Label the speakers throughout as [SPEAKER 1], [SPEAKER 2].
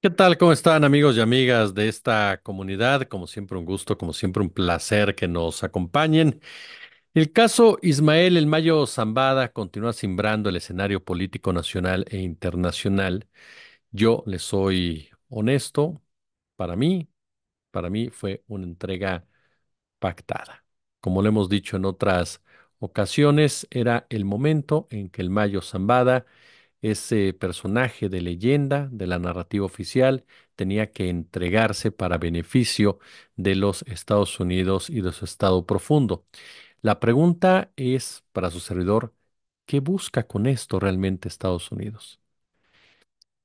[SPEAKER 1] ¿Qué tal? ¿Cómo están amigos y amigas de esta comunidad? Como siempre un gusto, como siempre un placer que nos acompañen. El caso Ismael El Mayo Zambada continúa simbrando el escenario político nacional e internacional. Yo le soy honesto, para mí, para mí fue una entrega pactada. Como lo hemos dicho en otras ocasiones, era el momento en que el Mayo Zambada, ese personaje de leyenda de la narrativa oficial, tenía que entregarse para beneficio de los Estados Unidos y de su estado profundo. La pregunta es para su servidor, ¿qué busca con esto realmente Estados Unidos?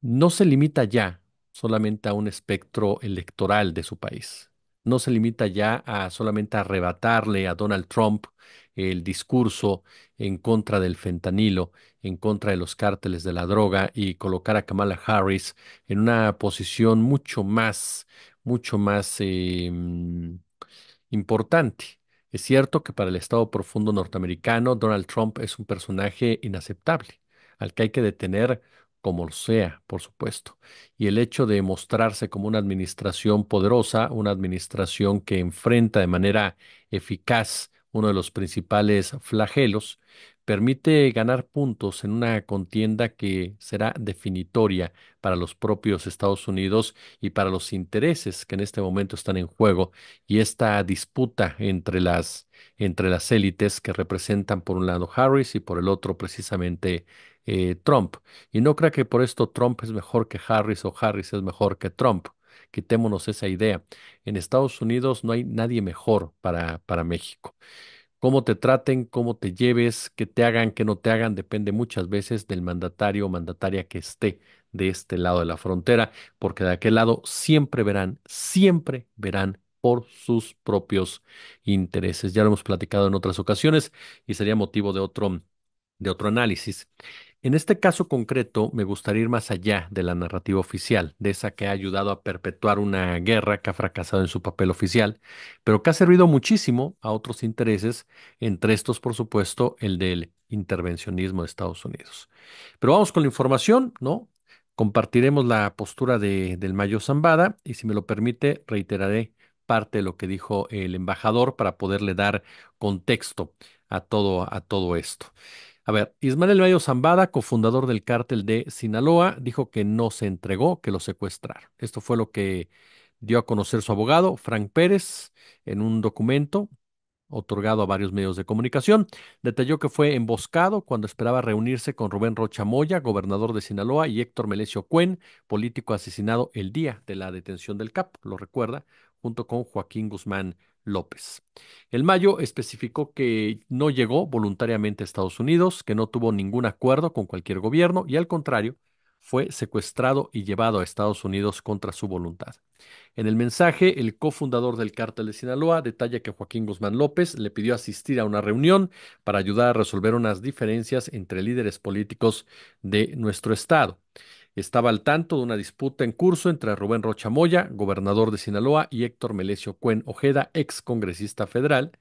[SPEAKER 1] No se limita ya solamente a un espectro electoral de su país. No se limita ya a solamente arrebatarle a Donald Trump el discurso en contra del fentanilo, en contra de los cárteles de la droga y colocar a Kamala Harris en una posición mucho más importante. Es cierto que para el Estado profundo norteamericano, Donald Trump es un personaje inaceptable, al que hay que detener como sea, por supuesto. Y el hecho de mostrarse como una administración poderosa, una administración que enfrenta de manera eficaz uno de los principales flagelos, permite ganar puntos en una contienda que será definitoria para los propios Estados Unidos y para los intereses que en este momento están en juego y esta disputa entre las élites que representan por un lado Harris y por el otro precisamente Trump. Y no crea que por esto Trump es mejor que Harris o Harris es mejor que Trump. Quitémonos esa idea. En Estados Unidos no hay nadie mejor para México. Cómo te traten, cómo te lleves, qué te hagan, qué no te hagan, depende muchas veces del mandatario o mandataria que esté de este lado de la frontera, porque de aquel lado siempre verán por sus propios intereses. Ya lo hemos platicado en otras ocasiones y sería motivo de otro análisis. En este caso concreto, me gustaría ir más allá de la narrativa oficial, de esa que ha ayudado a perpetuar una guerra que ha fracasado en su papel oficial, pero que ha servido muchísimo a otros intereses, entre estos, por supuesto, el del intervencionismo de Estados Unidos. Pero vamos con la información, ¿no? Compartiremos la postura del Mayo Zambada y si me lo permite, reiteraré parte de lo que dijo el embajador para poderle dar contexto a todo esto. A ver, Ismael Mayo Zambada, cofundador del cártel de Sinaloa, dijo que no se entregó, que lo secuestraron. Esto fue lo que dio a conocer su abogado, Frank Pérez, en un documento otorgado a varios medios de comunicación. Detalló que fue emboscado cuando esperaba reunirse con Rubén Rocha Moya, gobernador de Sinaloa, y Héctor Melesio Cuen, político asesinado el día de la detención del CAP, lo recuerda, junto con Joaquín Guzmán López. El Mayo especificó que no llegó voluntariamente a Estados Unidos, que no tuvo ningún acuerdo con cualquier gobierno y al contrario, fue secuestrado y llevado a Estados Unidos contra su voluntad. En el mensaje, el cofundador del cártel de Sinaloa detalla que Joaquín Guzmán López le pidió asistir a una reunión para ayudar a resolver unas diferencias entre líderes políticos de nuestro estado. Estaba al tanto de una disputa en curso entre Rubén Rocha Moya, gobernador de Sinaloa, y Héctor Melesio Cuen Ojeda, ex congresista federal.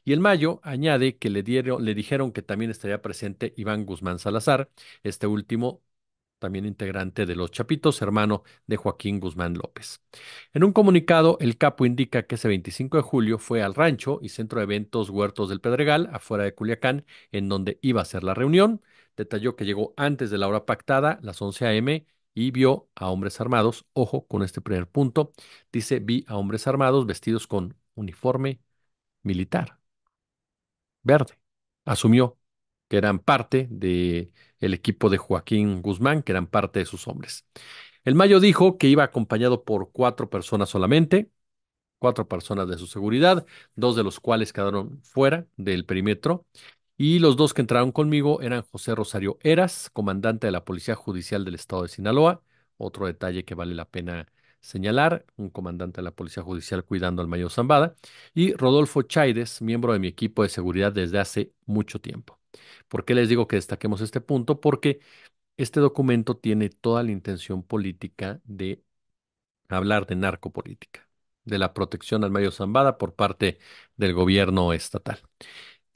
[SPEAKER 1] Y el Mayo añade que le dijeron que también estaría presente Iván Guzmán Salazar, este último también integrante de Los Chapitos, hermano de Joaquín Guzmán López. En un comunicado, el capo indica que ese 25 de julio fue al rancho y centro de eventos Huertos del Pedregal, afuera de Culiacán, en donde iba a ser la reunión. Detalló que llegó antes de la hora pactada, las 11 a.m., y vio a hombres armados. Ojo con este primer punto. Dice, vi a hombres armados vestidos con uniforme militar verde. Asumió que eran parte de el equipo de Joaquín Guzmán, que eran parte de sus hombres. El Mayo dijo que iba acompañado por cuatro personas solamente, cuatro personas de su seguridad, dos de los cuales quedaron fuera del perímetro, y los dos que entraron conmigo eran José Rosario Eras, comandante de la Policía Judicial del Estado de Sinaloa, otro detalle que vale la pena señalar, un comandante de la Policía Judicial cuidando al Mayo Zambada, y Rodolfo Chaides, miembro de mi equipo de seguridad desde hace mucho tiempo. ¿Por qué les digo que destaquemos este punto? Porque este documento tiene toda la intención política de hablar de narcopolítica, de la protección al Mayo Zambada por parte del gobierno estatal.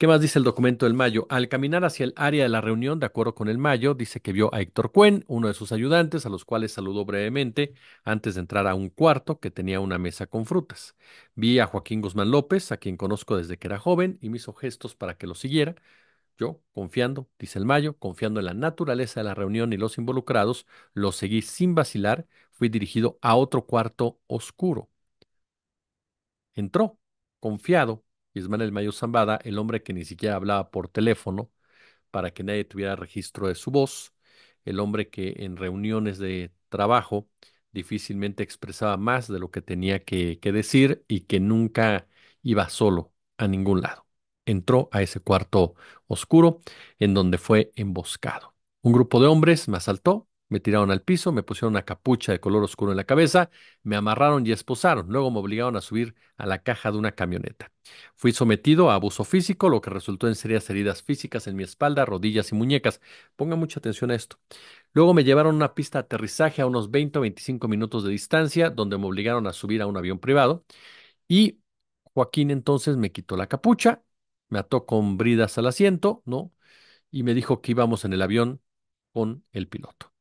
[SPEAKER 1] ¿Qué más dice el documento del Mayo? Al caminar hacia el área de la reunión, de acuerdo con el Mayo, dice que vio a Héctor Cuen, uno de sus ayudantes, a los cuales saludó brevemente antes de entrar a un cuarto que tenía una mesa con frutas. Vi a Joaquín Guzmán López, a quien conozco desde que era joven, y me hizo gestos para que lo siguiera. Yo, confiando, dice el Mayo, confiando en la naturaleza de la reunión y los involucrados, lo seguí sin vacilar, fui dirigido a otro cuarto oscuro. Entró, confiado, Ismael Mayo Zambada, el hombre que ni siquiera hablaba por teléfono para que nadie tuviera registro de su voz, el hombre que en reuniones de trabajo difícilmente expresaba más de lo que tenía que decir y que nunca iba solo a ningún lado. Entró a ese cuarto oscuro en donde fue emboscado. Un grupo de hombres me asaltó, me tiraron al piso, me pusieron una capucha de color oscuro en la cabeza, me amarraron y esposaron. Luego me obligaron a subir a la caja de una camioneta. Fui sometido a abuso físico, lo que resultó en serias heridas físicas en mi espalda, rodillas y muñecas. Ponga mucha atención a esto. Luego me llevaron a una pista de aterrizaje a unos 20 o 25 minutos de distancia, donde me obligaron a subir a un avión privado. Y Joaquín entonces me quitó la capucha, me ató con bridas al asiento, ¿no? Y me dijo que íbamos en el avión con el piloto.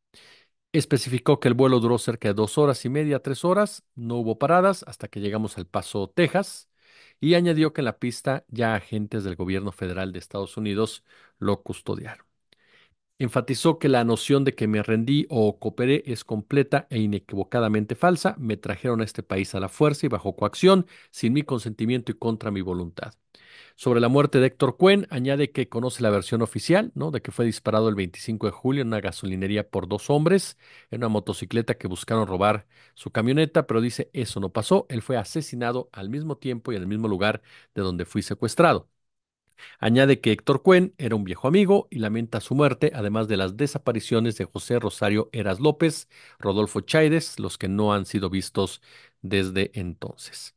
[SPEAKER 1] Especificó que el vuelo duró cerca de 2 horas y media, 3 horas, no hubo paradas hasta que llegamos al Paso, Texas, y añadió que en la pista ya agentes del gobierno federal de Estados Unidos lo custodiaron. Enfatizó que la noción de que me rendí o cooperé es completa e inequivocadamente falsa. Me trajeron a este país a la fuerza y bajo coacción, sin mi consentimiento y contra mi voluntad. Sobre la muerte de Héctor Cuen, añade que conoce la versión oficial, ¿no? De que fue disparado el 25 de julio en una gasolinería por dos hombres en una motocicleta que buscaron robar su camioneta, pero dice eso no pasó. Él fue asesinado al mismo tiempo y en el mismo lugar de donde fui secuestrado. Añade que Héctor Cuen era un viejo amigo y lamenta su muerte, además de las desapariciones de José Rosario Eras López, Rodolfo Cháides, los que no han sido vistos desde entonces.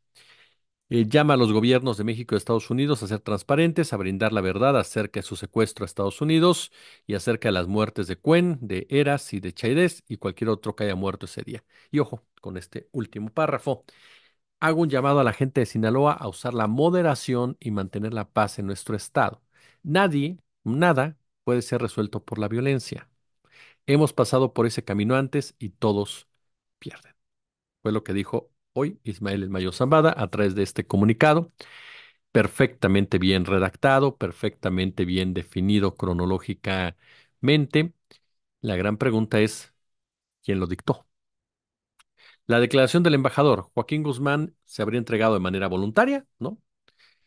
[SPEAKER 1] Llama a los gobiernos de México y Estados Unidos a ser transparentes, a brindar la verdad acerca de su secuestro a Estados Unidos y acerca de las muertes de Cuen, de Eras y de Chaidez y cualquier otro que haya muerto ese día. Y ojo con este último párrafo. Hago un llamado a la gente de Sinaloa a usar la moderación y mantener la paz en nuestro estado. Nadie, nada puede ser resuelto por la violencia. Hemos pasado por ese camino antes y todos pierden. Fue lo que dijo hoy Ismael El Mayo Zambada a través de este comunicado perfectamente bien redactado, perfectamente bien definido cronológicamente. La gran pregunta es, ¿quién lo dictó? La declaración del embajador Joaquín Guzmán se habría entregado de manera voluntaria, ¿no?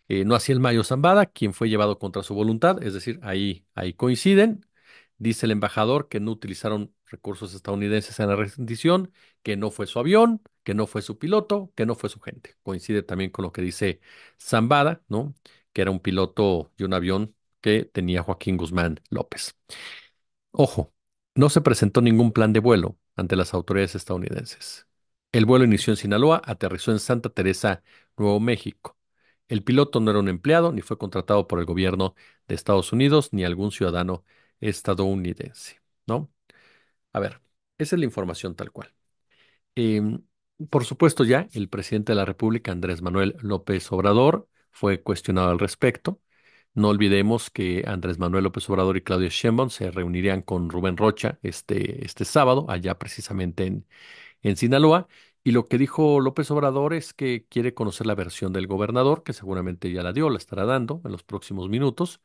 [SPEAKER 1] No así el Mayo Zambada, quien fue llevado contra su voluntad, es decir, ahí coinciden. Dice el embajador que no utilizaron recursos estadounidenses en la rendición, que no fue su avión, que no fue su piloto, que no fue su gente. Coincide también con lo que dice Zambada, ¿no? Que era un piloto de un avión que tenía Joaquín Guzmán López. Ojo, no se presentó ningún plan de vuelo ante las autoridades estadounidenses. El vuelo inició en Sinaloa, aterrizó en Santa Teresa, Nuevo México. El piloto no era un empleado ni fue contratado por el gobierno de Estados Unidos ni algún ciudadano estadounidense, ¿no? A ver, esa es la información tal cual. Em, por supuesto, ya el presidente de la República, Andrés Manuel López Obrador, fue cuestionado al respecto. No olvidemos que Andrés Manuel López Obrador y Claudia Sheinbaum se reunirían con Rubén Rocha este sábado, allá precisamente en Sinaloa. Y lo que dijo López Obrador es que quiere conocer la versión del gobernador, que seguramente ya la dio, la estará dando en los próximos minutos,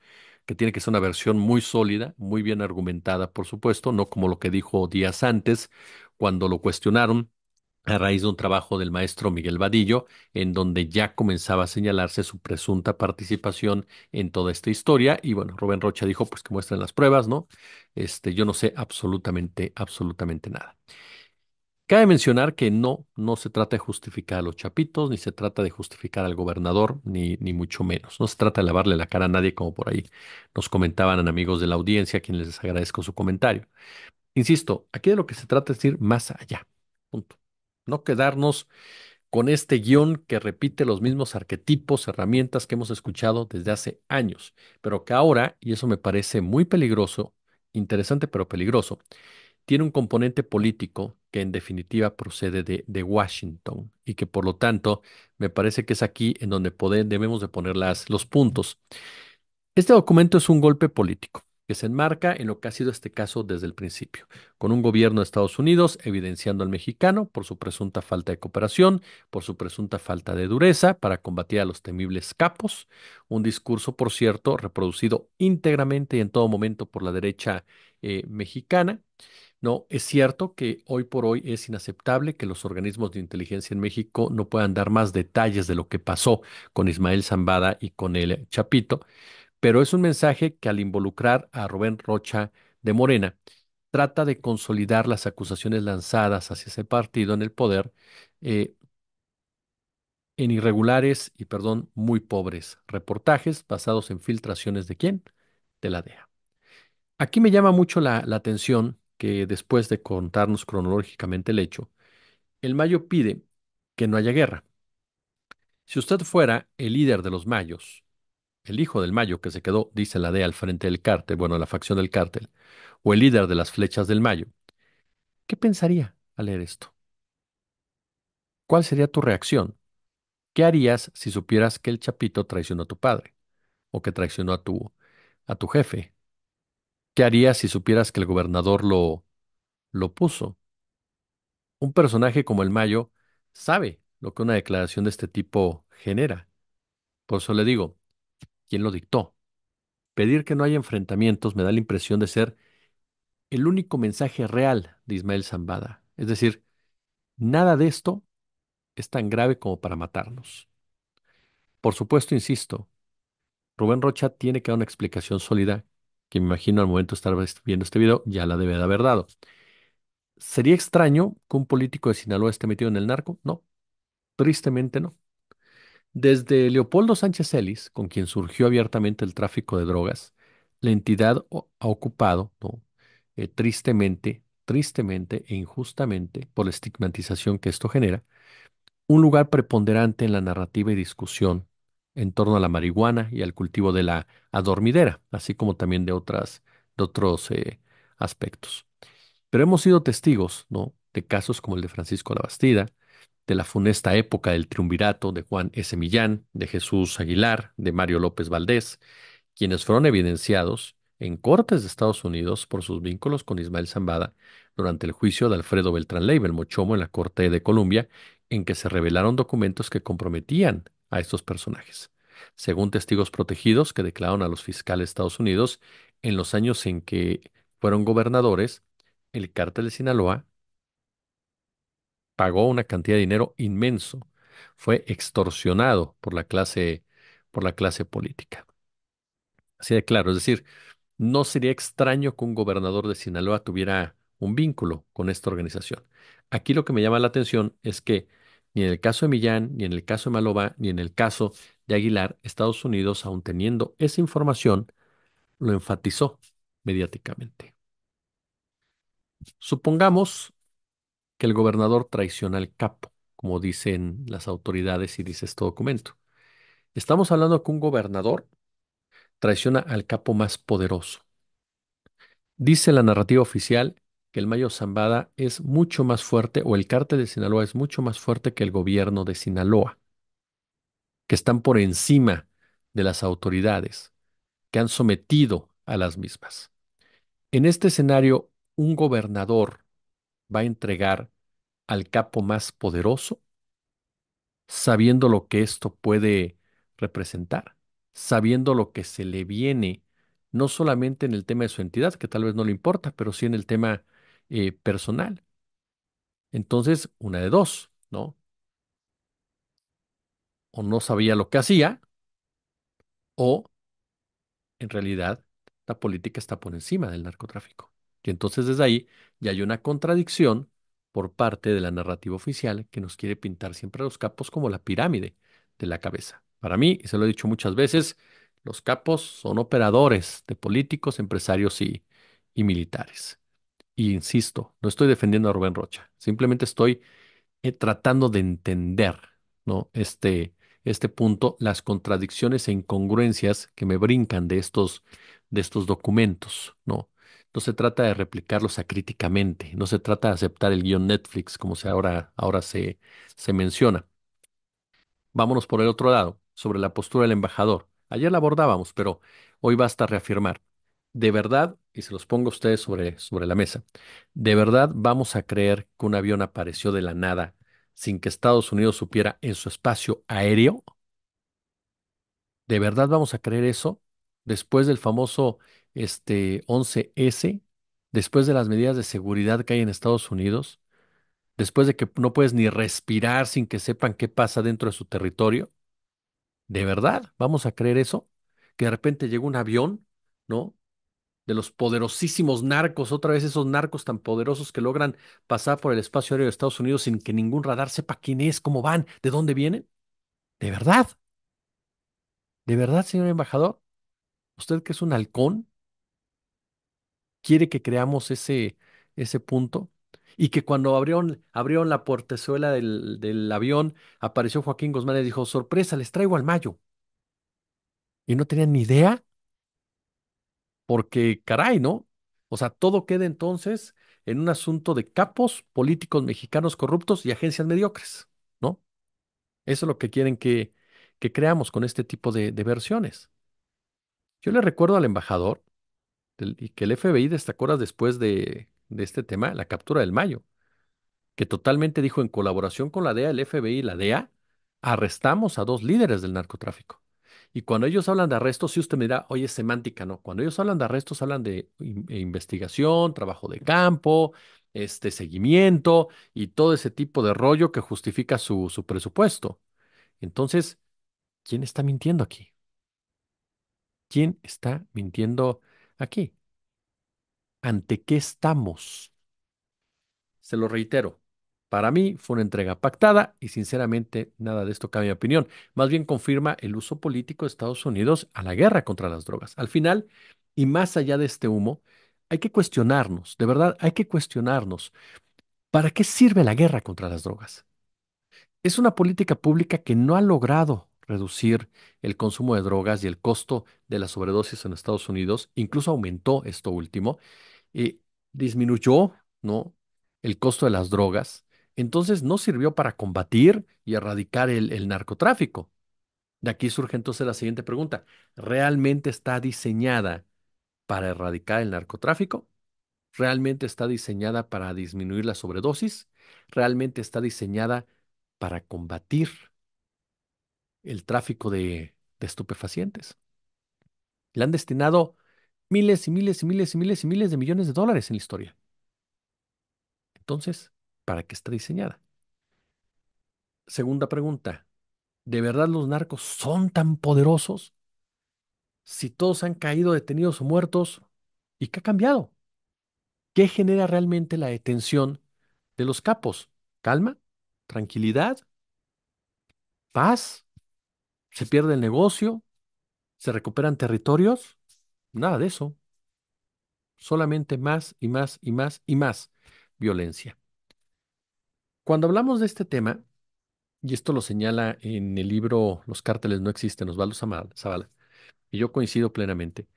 [SPEAKER 1] que tiene que ser una versión muy sólida, muy bien argumentada, por supuesto, no como lo que dijo días antes, cuando lo cuestionaron a raíz de un trabajo del maestro Miguel Vadillo, en donde ya comenzaba a señalarse su presunta participación en toda esta historia. Y bueno, Rubén Rocha dijo, pues que muestren las pruebas, ¿no? Yo no sé absolutamente nada. Cabe mencionar que no se trata de justificar a los chapitos, ni se trata de justificar al gobernador, ni mucho menos. No se trata de lavarle la cara a nadie, como por ahí nos comentaban amigos de la audiencia, a quienes les agradezco su comentario. Insisto, aquí de lo que se trata es ir más allá. Punto. No quedarnos con este guión que repite los mismos arquetipos, herramientas que hemos escuchado desde hace años, pero que ahora, y eso me parece muy peligroso, interesante pero peligroso, tiene un componente político que en definitiva procede de Washington y que por lo tanto me parece que es aquí en donde debemos de poner los puntos. Este documento es un golpe político que se enmarca en lo que ha sido este caso desde el principio, con un gobierno de Estados Unidos evidenciando al mexicano por su presunta falta de cooperación, por su presunta falta de dureza para combatir a los temibles capos, un discurso, por cierto, reproducido íntegramente y en todo momento por la derecha mexicana. No, es cierto que hoy por hoy es inaceptable que los organismos de inteligencia en México no puedan dar más detalles de lo que pasó con Ismael Zambada y con el Chapito, pero es un mensaje que al involucrar a Rubén Rocha de Morena, trata de consolidar las acusaciones lanzadas hacia ese partido en el poder eh, en irregulares y, perdón, muy pobres reportajes basados en filtraciones de quién? De la DEA. Aquí me llama mucho la atención que después de contarnos cronológicamente el hecho, el Mayo pide que no haya guerra. Si usted fuera el líder de los Mayos, el hijo del Mayo que se quedó, dice la DEA, al frente del cártel, bueno, la facción del cártel, o el líder de las flechas del Mayo, ¿qué pensaría al leer esto? ¿Cuál sería tu reacción? ¿Qué harías si supieras que el Chapito traicionó a tu padre o que traicionó a tu jefe? ¿Qué harías si supieras que el gobernador lo puso? Un personaje como el Mayo sabe lo que una declaración de este tipo genera. Por eso le digo, ¿quién lo dictó? Pedir que no haya enfrentamientos me da la impresión de ser el único mensaje real de Ismael Zambada. Es decir, nada de esto es tan grave como para matarnos. Por supuesto, insisto, Rubén Rocha tiene que dar una explicación sólida que me imagino al momento de estar viendo este video ya la debe de haber dado. ¿Sería extraño que un político de Sinaloa esté metido en el narco? No, tristemente no. Desde Leopoldo Sánchez Celis, con quien surgió abiertamente el tráfico de drogas, la entidad ha ocupado, ¿no? Tristemente e injustamente, por la estigmatización que esto genera, un lugar preponderante en la narrativa y discusión en torno a la marihuana y al cultivo de la adormidera, así como también de otros aspectos. Pero hemos sido testigos, ¿no? De casos como el de Francisco Labastida, de la funesta época del triunvirato de Juan S. Millán, de Jesús Aguilar, de Mario López Valdés, quienes fueron evidenciados en cortes de Estados Unidos por sus vínculos con Ismael Zambada durante el juicio de Alfredo Beltrán Leiva, el Mochomo, en la Corte de Columbia, en que se revelaron documentos que comprometían a estos personajes. Según testigos protegidos que declararon a los fiscales de Estados Unidos, en los años en que fueron gobernadores, el cártel de Sinaloa pagó una cantidad de dinero inmenso, fue extorsionado por la clase política. Así de claro, es decir, no sería extraño que un gobernador de Sinaloa tuviera un vínculo con esta organización. Aquí lo que me llama la atención es que ni en el caso de Millán, ni en el caso de Maloba, ni en el caso de Aguilar, Estados Unidos, aun teniendo esa información, lo enfatizó mediáticamente. Supongamos que el gobernador traiciona al capo, como dicen las autoridades y dice este documento. Estamos hablando que un gobernador traiciona al capo más poderoso. Dice la narrativa oficial que el Mayo Zambada es mucho más fuerte, o el cártel de Sinaloa es mucho más fuerte que el gobierno de Sinaloa, que están por encima de las autoridades, que han sometido a las mismas. En este escenario, un gobernador va a entregar al capo más poderoso, sabiendo lo que esto puede representar, sabiendo lo que se le viene, no solamente en el tema de su entidad, que tal vez no le importa, pero sí en el tema personal. Entonces, una de dos, ¿no? O no sabía lo que hacía, o en realidad la política está por encima del narcotráfico. Y entonces desde ahí ya hay una contradicción por parte de la narrativa oficial que nos quiere pintar siempre a los capos como la pirámide de la cabeza. Para mí, y se lo he dicho muchas veces, los capos son operadores de políticos, empresarios y militares. Y insisto, no estoy defendiendo a Rubén Rocha, simplemente estoy tratando de entender, ¿no? Este punto, las contradicciones e incongruencias que me brincan de estos documentos, ¿no? No se trata de replicarlos acríticamente, no se trata de aceptar el guión Netflix como ahora se menciona. Vámonos por el otro lado, sobre la postura del embajador. Ayer la abordábamos, pero hoy basta reafirmar. De verdad, y se los pongo a ustedes sobre la mesa, ¿de verdad vamos a creer que un avión apareció de la nada sin que Estados Unidos supiera en su espacio aéreo? ¿De verdad vamos a creer eso? Después del famoso 11S, después de las medidas de seguridad que hay en Estados Unidos, después de que no puedes ni respirar sin que sepan qué pasa dentro de su territorio. ¿De verdad vamos a creer eso? Que de repente llega un avión, ¿no? De los poderosísimos narcos, otra vez esos narcos tan poderosos que logran pasar por el espacio aéreo de Estados Unidos sin que ningún radar sepa quién es, cómo van, de dónde vienen. ¿De verdad? ¿De verdad, señor embajador? ¿Usted que es un halcón quiere que creamos ese punto? Y que cuando abrieron la portezuela del avión, apareció Joaquín Guzmán y dijo, sorpresa, les traigo al Mayo. Y no tenían ni idea, porque caray, ¿no? O sea, todo queda entonces en un asunto de capos políticos mexicanos corruptos y agencias mediocres, ¿no? Eso es lo que quieren que creamos con este tipo de versiones. Yo le recuerdo al embajador y que el FBI destacó horas después de este tema, la captura del Mayo, que totalmente dijo en colaboración con la DEA, el FBI y la DEA, arrestamos a dos líderes del narcotráfico. Y cuando ellos hablan de arrestos, si usted me dirá, oye, es semántica, no. Cuando ellos hablan de arrestos, hablan de investigación, trabajo de campo, seguimiento y todo ese tipo de rollo que justifica su presupuesto. Entonces, ¿quién está mintiendo aquí? ¿Quién está mintiendo aquí? ¿Ante qué estamos? Se lo reitero, para mí fue una entrega pactada y sinceramente nada de esto cambia mi opinión. Más bien confirma el uso político de Estados Unidos a la guerra contra las drogas. Al final, y más allá de este humo, hay que cuestionarnos, de verdad, hay que cuestionarnos, ¿para qué sirve la guerra contra las drogas? Es una política pública que no ha logrado reducir el consumo de drogas y el costo de la sobredosis en Estados Unidos, incluso aumentó esto último eh, disminuyó, ¿no? El costo de las drogas, entonces no sirvió para combatir y erradicar el narcotráfico. De aquí surge entonces la siguiente pregunta. ¿Realmente está diseñada para erradicar el narcotráfico? ¿Realmente está diseñada para disminuir la sobredosis? ¿Realmente está diseñada para combatir el tráfico de estupefacientes? Le han destinado miles y miles y miles y miles y miles de millones de dólares en la historia. Entonces, ¿para qué está diseñada? Segunda pregunta, ¿de verdad los narcos son tan poderosos? Si todos han caído detenidos o muertos, ¿y qué ha cambiado? ¿Qué genera realmente la detención de los capos? ¿Calma? ¿Tranquilidad? ¿Paz? ¿Se pierde el negocio? ¿Se recuperan territorios? Nada de eso. Solamente más y más y más y más violencia. Cuando hablamos de este tema, y esto lo señala en el libro Los cárteles no existen, Osvaldo Zavala, y yo coincido plenamente.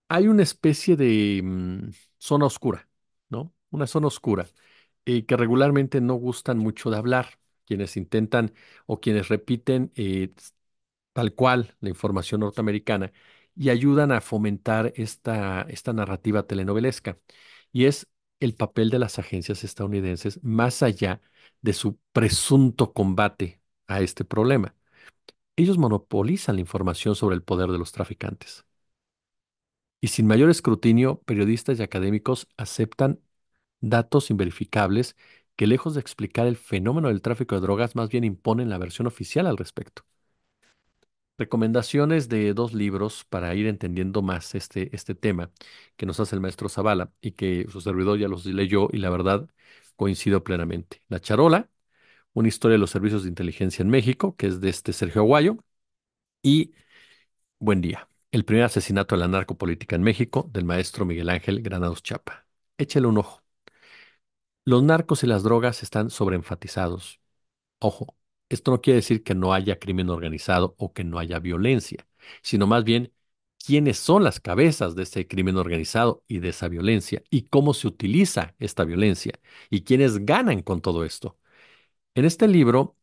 [SPEAKER 1] Hay una especie de zona oscura, ¿no? Una zona oscura que regularmente no gustan mucho de hablar, quienes intentan o quienes repiten tal cual la información norteamericana y ayudan a fomentar esta narrativa telenovelesca. Y es el papel de las agencias estadounidenses más allá de su presunto combate a este problema. Ellos monopolizan la información sobre el poder de los traficantes. Y sin mayor escrutinio, periodistas y académicos aceptan datos inverificables que, lejos de explicar el fenómeno del tráfico de drogas, más bien imponen la versión oficial al respecto. Recomendaciones de dos libros para ir entendiendo más este tema que nos hace el maestro Zavala y que su servidor ya los leyó y la verdad coincido plenamente. La Charola, una historia de los servicios de inteligencia en México, que es de Sergio Aguayo, y Buen día. El primer asesinato de la narcopolítica en México del maestro Miguel Ángel Granados Chapa. Échele un ojo. Los narcos y las drogas están sobreenfatizados. Ojo, esto no quiere decir que no haya crimen organizado o que no haya violencia, sino más bien quiénes son las cabezas de ese crimen organizado y de esa violencia y cómo se utiliza esta violencia y quiénes ganan con todo esto. En este libro,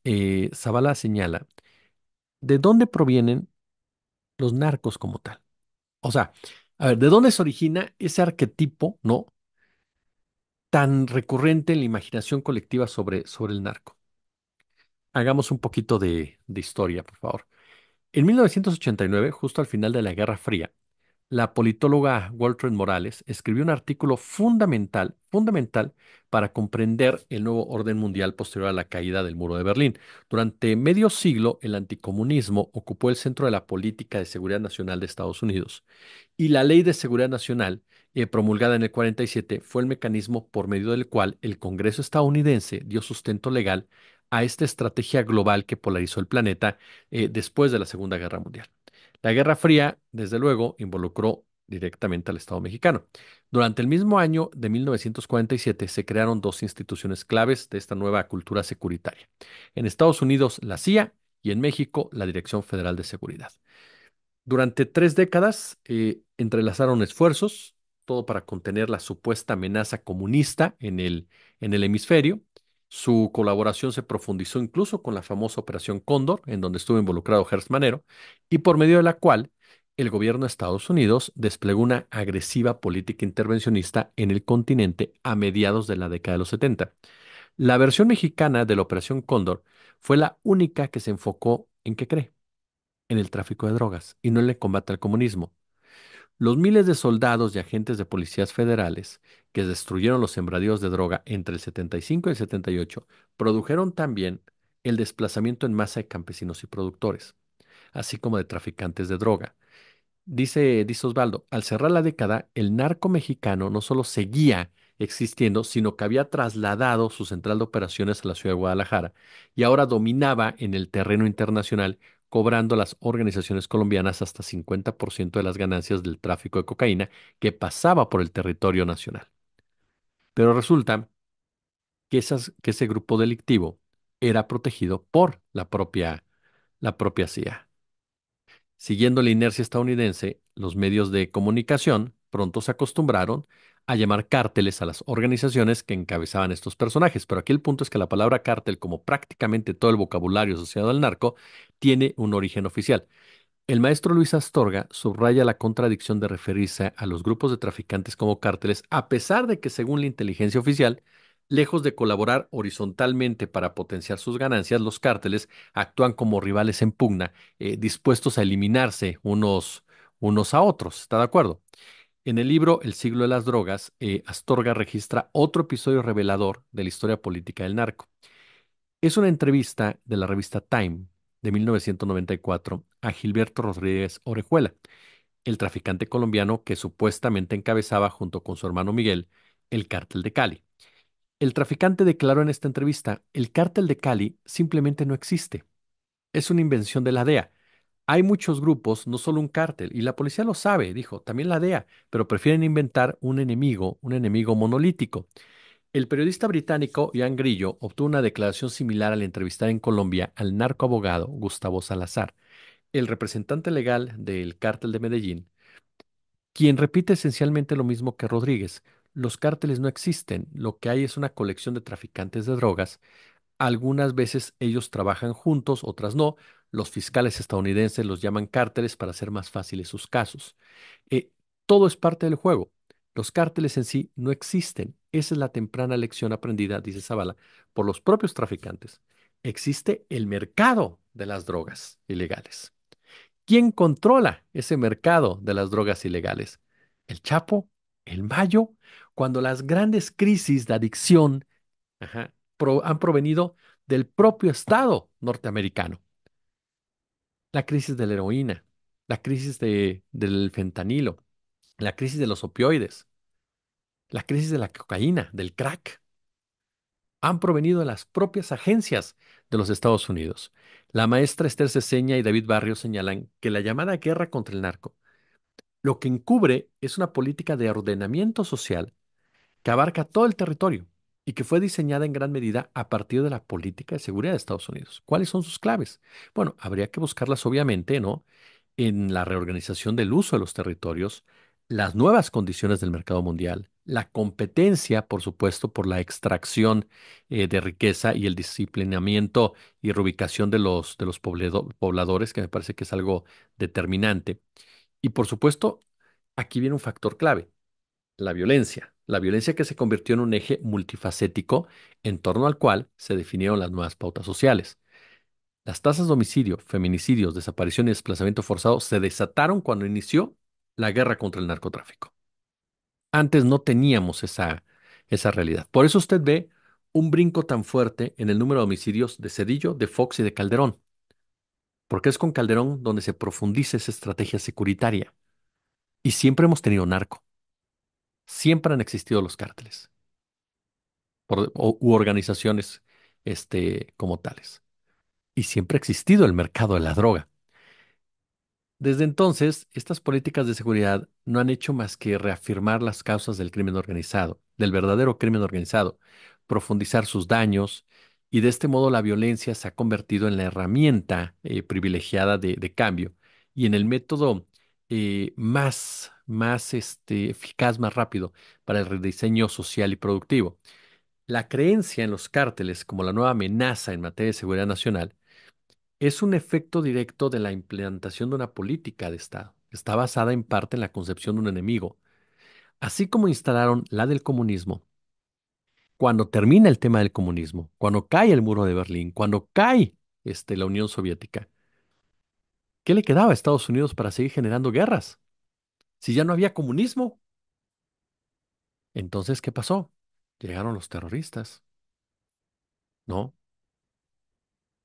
[SPEAKER 1] Zavala señala de dónde provienen los narcos como tal. O sea, a ver, ¿de dónde se origina ese arquetipo, ¿no? Tan recurrente en la imaginación colectiva sobre el narco? Hagamos un poquito de historia, por favor. En 1989, justo al final de la Guerra Fría, la politóloga Walter Morales escribió un artículo fundamental para comprender el nuevo orden mundial posterior a la caída del muro de Berlín. Durante medio siglo, el anticomunismo ocupó el centro de la política de seguridad nacional de Estados Unidos. Y la Ley de Seguridad Nacional, promulgada en el 47, fue el mecanismo por medio del cual el Congreso estadounidense dio sustento legal a esta estrategia global que polarizó el planeta después de la Segunda Guerra Mundial. La Guerra Fría, desde luego, involucró directamente al Estado mexicano. Durante el mismo año de 1947 se crearon dos instituciones claves de esta nueva cultura securitaria. En Estados Unidos, la CIA, y en México, la Dirección Federal de Seguridad. Durante 3 décadas entrelazaron esfuerzos, todo para contener la supuesta amenaza comunista en el hemisferio. Su colaboración se profundizó incluso con la famosa Operación Cóndor, en donde estuvo involucrado Hertz Manero, y por medio de la cual el gobierno de Estados Unidos desplegó una agresiva política intervencionista en el continente a mediados de la década de los 70. La versión mexicana de la Operación Cóndor fue la única que se enfocó en qué cree en el tráfico de drogas y no en el combate al comunismo. Los miles de soldados y agentes de policías federales que destruyeron los sembradíos de droga entre el 75 y el 78 produjeron también el desplazamiento en masa de campesinos y productores, así como de traficantes de droga. Dice Osvaldo, al cerrar la década, el narco mexicano no solo seguía existiendo, sino que había trasladado su central de operaciones a la ciudad de Guadalajara y ahora dominaba en el terreno internacional, cobrando a las organizaciones colombianas hasta 50% de las ganancias del tráfico de cocaína que pasaba por el territorio nacional. Pero resulta que ese grupo delictivo era protegido por la propia CIA. Siguiendo la inercia estadounidense, los medios de comunicación pronto se acostumbraron a llamar cárteles a las organizaciones que encabezaban estos personajes. Pero aquí el punto es que la palabra cártel, como prácticamente todo el vocabulario asociado al narco, tiene un origen oficial. El maestro Luis Astorga subraya la contradicción de referirse a los grupos de traficantes como cárteles, a pesar de que, según la inteligencia oficial, lejos de colaborar horizontalmente para potenciar sus ganancias, los cárteles actúan como rivales en pugna, dispuestos a eliminarse unos a otros. ¿Está de acuerdo? En el libro El siglo de las drogas, Astorga registra otro episodio revelador de la historia política del narco. Es una entrevista de la revista Time de 1994 a Gilberto Rodríguez Orejuela, el traficante colombiano que supuestamente encabezaba junto con su hermano Miguel el cártel de Cali. El traficante declaró en esta entrevista, el cártel de Cali simplemente no existe. Es una invención de la DEA. Hay muchos grupos, no solo un cártel, y la policía lo sabe, dijo, también la DEA, pero prefieren inventar un enemigo monolítico. El periodista británico Ian Grillo obtuvo una declaración similar al entrevistar en Colombia al narcoabogado Gustavo Salazar, el representante legal del cártel de Medellín, quien repite esencialmente lo mismo que Rodríguez. Los cárteles no existen, lo que hay es una colección de traficantes de drogas. Algunas veces ellos trabajan juntos, otras no. Los fiscales estadounidenses los llaman cárteles para hacer más fáciles sus casos. Eh, Todo es parte del juego. Los cárteles en sí no existen. Esa es la temprana lección aprendida, dice Zavala, por los propios traficantes. Existe el mercado de las drogas ilegales. ¿Quién controla ese mercado de las drogas ilegales? ¿El Chapo? ¿El Mayo? Cuando las grandes crisis de adicción han provenido del propio Estado norteamericano. La crisis de la heroína, la crisis del fentanilo, la crisis de los opioides, la crisis de la cocaína, del crack, han provenido de las propias agencias de los Estados Unidos. La maestra Esther Ceseña y David Barrios señalan que la llamada guerra contra el narco lo que encubre es una política de ordenamiento social que abarca todo el territorio y que fue diseñada en gran medida a partir de la política de seguridad de Estados Unidos. ¿Cuáles son sus claves? Bueno, habría que buscarlas obviamente, ¿no? En la reorganización del uso de los territorios, las nuevas condiciones del mercado mundial, la competencia, por supuesto, por la extracción de riqueza y el disciplinamiento y reubicación de los pobladores, que me parece que es algo determinante. Y por supuesto, aquí viene un factor clave, la violencia que se convirtió en un eje multifacético en torno al cual se definieron las nuevas pautas sociales. Las tasas de homicidio, feminicidios, desaparición y desplazamiento forzado se desataron cuando inició la guerra contra el narcotráfico. Antes no teníamos esa realidad. Por eso usted ve un brinco tan fuerte en el número de homicidios de Cedillo, de Fox y de Calderón, porque es con Calderón donde se profundiza esa estrategia securitaria. Y siempre hemos tenido narco, siempre han existido los cárteles u organizaciones como tales. Y siempre ha existido el mercado de la droga. Desde entonces, estas políticas de seguridad no han hecho más que reafirmar las causas del crimen organizado, del verdadero crimen organizado, profundizar sus daños y de este modo la violencia se ha convertido en la herramienta privilegiada de cambio y en el método más eficaz, más rápido para el rediseño social y productivo. La creencia en los cárteles como la nueva amenaza en materia de seguridad nacional es un efecto directo de la implementación de una política de Estado. Está basada en parte en la concepción de un enemigo. Así como instalaron la del comunismo, cuando termina el tema del comunismo, cuando cae el muro de Berlín, cuando cae la Unión Soviética, ¿qué le quedaba a Estados Unidos para seguir generando guerras? Si ya no había comunismo, entonces, ¿qué pasó? Llegaron los terroristas, ¿no?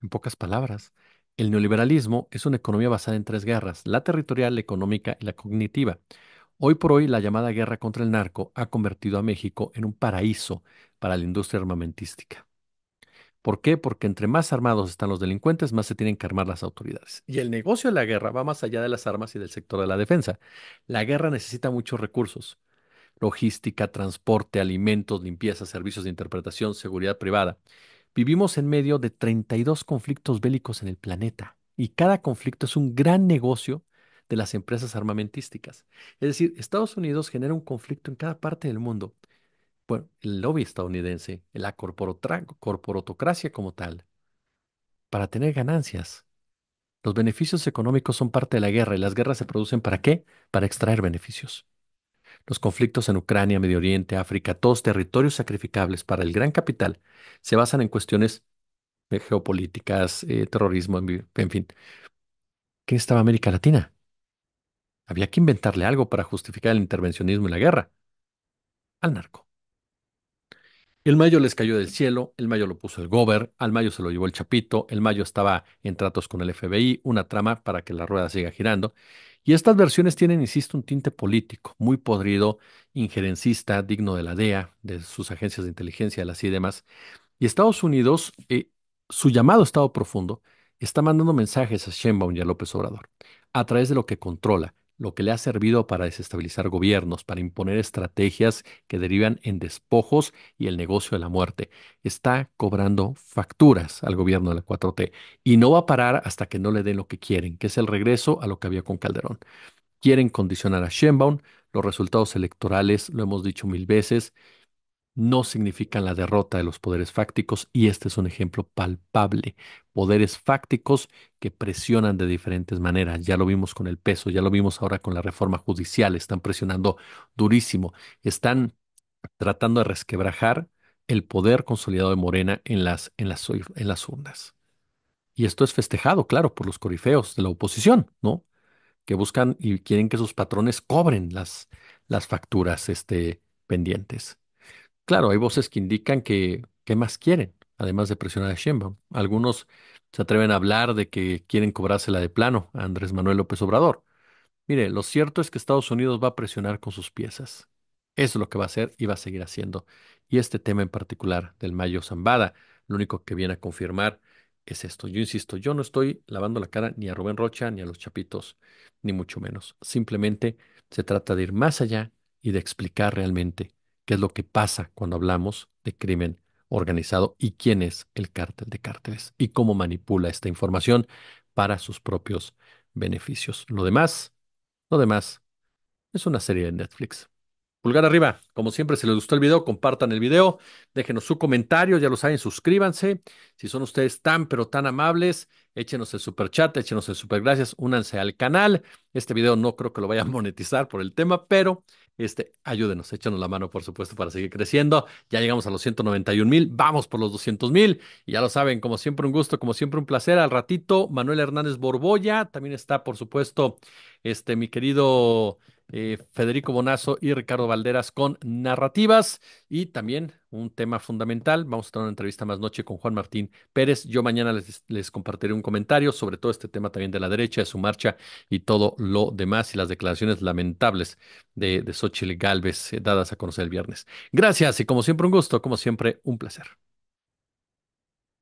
[SPEAKER 1] En pocas palabras, el neoliberalismo es una economía basada en tres guerras, la territorial, la económica y la cognitiva. Hoy por hoy, la llamada guerra contra el narco ha convertido a México en un paraíso para la industria armamentística. ¿Por qué? Porque entre más armados están los delincuentes, más se tienen que armar las autoridades. Y el negocio de la guerra va más allá de las armas y del sector de la defensa. La guerra necesita muchos recursos: logística, transporte, alimentos, limpieza, servicios de interpretación, seguridad privada. Vivimos en medio de 32 conflictos bélicos en el planeta y cada conflicto es un gran negocio de las empresas armamentísticas. Es decir, Estados Unidos genera un conflicto en cada parte del mundo. Bueno, el lobby estadounidense, la corporotocracia como tal, para tener ganancias. Los beneficios económicos son parte de la guerra y las guerras se producen ¿para qué? Para extraer beneficios. Los conflictos en Ucrania, Medio Oriente, África, todos territorios sacrificables para el gran capital, se basan en cuestiones geopolíticas, terrorismo, en fin. ¿Qué estaba América Latina? Había que inventarle algo para justificar el intervencionismo y la guerra. Al narco. El Mayo les cayó del cielo, el Mayo lo puso el Gober, al Mayo se lo llevó el Chapito, el Mayo estaba en tratos con el FBI, una trama para que la rueda siga girando. Y estas versiones tienen, insisto, un tinte político, muy podrido, injerencista, digno de la DEA, de sus agencias de inteligencia, de la CIA y demás. Y Estados Unidos, su llamado Estado profundo, está mandando mensajes a Sheinbaum y a López Obrador a través de lo que controla, lo que le ha servido para desestabilizar gobiernos, para imponer estrategias que derivan en despojos y el negocio de la muerte. Está cobrando facturas al gobierno de la 4T y no va a parar hasta que no le den lo que quieren, que es el regreso a lo que había con Calderón. Quieren condicionar a Sheinbaum, los resultados electorales, lo hemos dicho mil veces, no significan la derrota de los poderes fácticos y este es un ejemplo palpable. Poderes fácticos que presionan de diferentes maneras. Ya lo vimos con el peso, ya lo vimos ahora con la reforma judicial. Están presionando durísimo. Están tratando de resquebrajar el poder consolidado de Morena en las urnas. Y esto es festejado, claro, por los corifeos de la oposición, ¿no? Que buscan y quieren que sus patrones cobren las facturas pendientes. Claro, hay voces que indican que ¿qué más quieren? Además de presionar a Sheinbaum. Algunos se atreven a hablar de que quieren cobrársela de plano a Andrés Manuel López Obrador. Mire, lo cierto es que Estados Unidos va a presionar con sus piezas. Eso es lo que va a hacer y va a seguir haciendo. Y este tema en particular del Mayo Zambada, lo único que viene a confirmar es esto. Yo insisto, yo no estoy lavando la cara ni a Rubén Rocha ni a los Chapitos, ni mucho menos. Simplemente se trata de ir más allá y de explicar realmente qué es lo que pasa cuando hablamos de crimen organizado y quién es el cártel de cárteles y cómo manipula esta información para sus propios beneficios. Lo demás Es una serie de Netflix. Pulgar arriba. Como siempre, si les gustó el video, compartan el video, déjenos su comentario, ya lo saben, suscríbanse. Si son ustedes tan, pero tan amables, échenos el super chat, échenos el super gracias, únanse al canal. Este video no creo que lo vayan a monetizar por el tema, pero ayúdenos, échenos la mano, por supuesto, para seguir creciendo. Ya llegamos a los 191,000, vamos por los 200,000. Y ya lo saben, como siempre, un gusto, como siempre, un placer. Al ratito, Manuel Hernández Borbolla, también está, por supuesto, mi querido Federico Bonazo y Ricardo Valderas con narrativas y también un tema fundamental. Vamos a tener una entrevista más noche con Juan Martín Pérez. Yo mañana les compartiré un comentario sobre todo este tema también de la derecha, de su marcha y todo lo demás y las declaraciones lamentables de Xóchitl Gálvez dadas a conocer el viernes. Gracias y como siempre un gusto, como siempre un placer.